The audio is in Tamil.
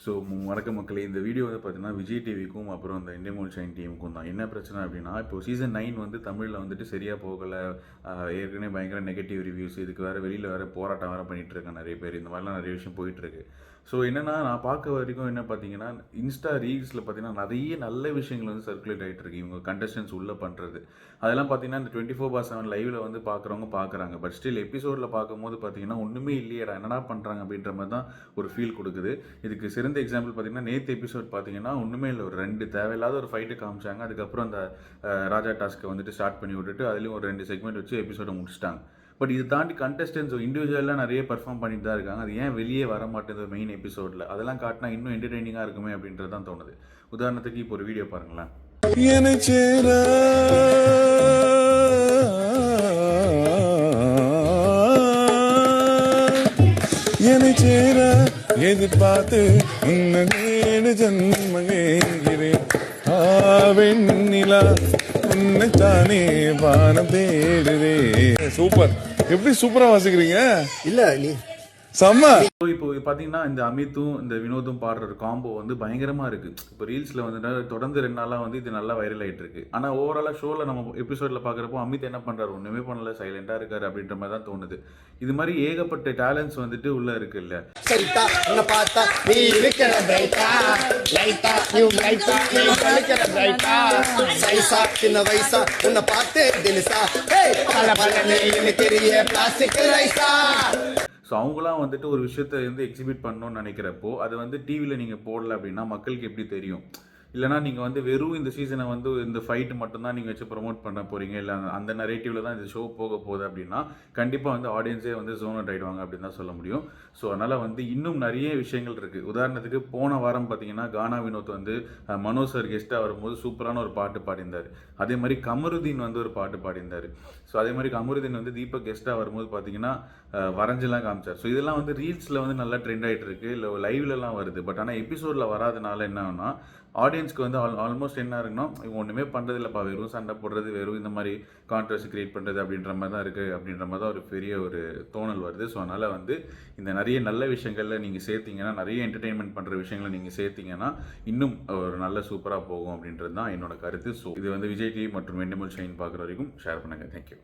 ஸோ வணக்கம் மக்களே. இந்த வீடியோ வந்து பார்த்தீங்கன்னா விஜய் டிவிக்கும் அப்புறம் இந்த இண்டியன் ஷைன் டீமுக்கும் தான். என்ன பிரச்சனை அப்படின்னா, இப்போ சீசன் 9 வந்து தமிழில் வந்துட்டு சரியாக போகலை. ஏற்கனவே பயங்கர நெகட்டிவ் ரிவ்யூஸ், இதுக்கு வேறு வெளியில் வேறு போராட்டம் வேறு பண்ணிகிட்டு இருக்காங்க நிறைய பேர். இந்த மாதிரிலாம் நிறைய விஷயம் போயிட்டுருக்கு. ஸோ என்னென்னா, நான் பார்க்க வரைக்கும் என்ன பார்த்தீங்கன்னா, இன்ஸ்டா ரீல்ஸில் பார்த்தீங்கன்னா நிறைய நல்ல விஷயங்கள் வந்து சர்க்குலேட் ஆகிட்டு இருக்கு. இவங்க கண்டஸ்டன்ஸ் உள்ளே பண்ணுறது அதெல்லாம் பார்த்தீங்கன்னா இந்த 24/7 லைவில் வந்து பார்க்குறவங்க பார்க்குறாங்க. பட் ஸ்டில் எபிசோடில் பார்க்கும்போது பார்த்தீங்கன்னா ஒன்றுமே இல்லையடா, என்னடா பண்ணுறாங்க அப்படின்ற மாதிரி தான் ஒரு ஃபீல் கொடுக்குது. இதுக்கு சிறந்த எக்ஸாம்பிள் பார்த்தீங்கன்னா நேற்று எபிசோட் பார்த்தீங்கன்னா ஒன்றுமே இல்லை, ஒரு 2 தேவையில்லாத ஒரு ஃபைட்டு காமிச்சாங்க. அதுக்கப்புறம் அந்த ராஜா டாஸ்க்கை வந்துட்டு ஸ்டார்ட் பண்ணி விட்டுட்டு அதுலேயும் ஒரு 2 செக்மெண்ட் வச்சு எபிசோடை முடிச்சிட்டாங்க. பட் இது தாண்டி கண்டஸ்டன்ஸ் இண்டிவிஜுவலாக நிறைய பர்ஃபார்ம் பண்ணிட்டு தான் இருக்காங்க. அது ஏன் வெளியே வர மாட்டேங்குது மெயின் எபிசோடில்? அதெல்லாம் காட்டினா இன்னும் என்டர்டெய்னிங்காக இருக்குமே அப்படின்றது தான் தோணுது. உதாரணத்துக்கு இப்போ ஒரு வீடியோ பாருங்களேன். எதிர்பார்த்து உன்னை ஜன்மங்கிறேன் வெண்ணிலா உன்னைத்தானே வானம் தேடுதே. சூப்பர், எப்படி சூப்பரா வாசிக்கிறீங்க. இல்ல நீ செம்ம. இப்போ பார்த்தீங்கன்னா இந்த அமித்தும் இந்த வினோதும் பாடுற ஒரு காம்போ வந்து பயங்கரமாக இருக்குது. இப்போ ரீல்ஸில் வந்து தொடர்ந்து 2 நாளாக வந்து இது நல்லா வைரல் ஆகிட்டு இருக்கு. ஆனால் ஓவராலாக ஷோவில் நம்ம எபிசோடில் பார்க்குறப்போ அமித் என்ன பண்ணுறாரு, ஒன்றுமே பண்ணல, சைலண்டாக இருக்காரு அப்படின்ற மாதிரி தான் தோணுது. இது மாதிரி ஏகப்பட்ட டேலண்ட்ஸ் வந்துட்டு உள்ளே இருக்கு இல்லை. ஸோ அவங்களாம் வந்துட்டு ஒரு விஷயத்தை வந்து எக்ஸிபிட் பண்ணணும்னு நினைக்கிறப்போ அது வந்து டிவியில் நீங்கள் போடல அப்படின்னா மக்களுக்கு எப்படி தெரியும்? இல்லைனா நீங்கள் வந்து வெறும் இந்த சீசனை வந்து இந்த ஃபைட்டு மட்டும்தான் நீங்கள் வச்சு ப்ரொமோட் பண்ண போகிறீங்க, இல்லை அந்த நரேட்டிவில் தான் இந்த ஷோ போக போகுது அப்படின்னா கண்டிப்பாக வந்து ஆடியன்ஸே வந்து ஜோன் அவுட் ஆகிடுவாங்க அப்படின்னு தான் சொல்ல முடியும். ஸோ அதனால் வந்து இன்னும் நிறைய விஷயங்கள் இருக்குது. உதாரணத்துக்கு போன வாரம் பார்த்தீங்கன்னா கானா வினோத் வந்து மனோஜ் சார் கெஸ்ட்டாக வரும்போது சூப்பரான ஒரு பாட்டு பாடியிருந்தார். அதே மாதிரி கமருதீன் வந்து ஒரு பாட்டு பாடியிருந்தார். ஸோ அதே மாதிரி கமருதீன் வந்து தீபக் கெஸ்ட்டாக வரும்போது பார்த்தீங்கன்னா வரைஞ்செல்லாம் காமிச்சார். ஸோ இதெல்லாம் வந்து ரீல்ஸில் வந்து நல்லா ட்ரெண்ட் ஆகிட்டு இருக்கு, இல்லை லைவ்லலாம் வருது. பட் ஆனால் எபிசோடில் வராதனால என்ன ஆகுனா ஆடியன்ஸ்க்கு வந்து ஆல்மோஸ்ட் என்ன இருக்குன்னா, இவங்க ஒன்றுமே பண்ணுறது இல்லைப்பா, வெறும் சண்டை போடுறது, வெறும் இந்த மாதிரி கான்ட்ரவர்சி கிரியேட் பண்ணுறது அப்படின்ற மாதிரி தான் இருக்குது அப்படின்ற மாதிரி தான் ஒரு பெரிய ஒரு தோணல் வருது. ஸோ அதனால் வந்து இந்த நிறைய நல்ல விஷயங்களில் நீங்கள் சேர்த்திங்கன்னா, நிறைய என்டர்டெயின்மெண்ட் பண்ணுற விஷயங்களை நீங்கள் சேர்த்திங்கன்னா இன்னும் ஒரு நல்ல சூப்பராக போகும் அப்படின்றது தான் என்னோட கருத்து. ஸோ இது வந்து விஜய் டிவி மற்றும் இண்டியன் ஷைன் பார்க்குற வரைக்கும் ஷேர் பண்ணுங்கள். தேங்க்யூ.